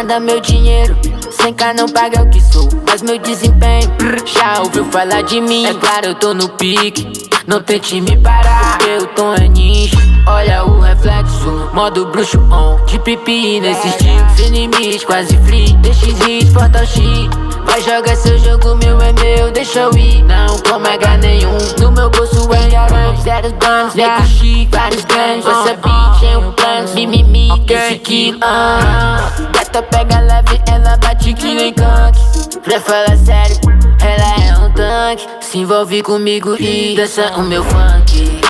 manda meu dinheiro. Sem cá não paga o que sou, mas meu desempenho. Já ouviu falar de mim? É claro, eu tô no pique. Não tente me parar, porque o tom é ninja. Olha o reflexo, modo bruxo on. De pipi nesse estilo, sem limite, quase free. DX hit, portal X. Vai jogar seu jogo, meu é meu, deixa eu ir. Não como H nenhum, no meu bolso é yaran. Zero danos, nego chique, vários ganhos. Essa bitch é um plano, mimimi, esse kill. Gata pega leve, ela bate que nem canque. Pra falar sério, ela é um tanque. Se envolve comigo e dança o meu funk.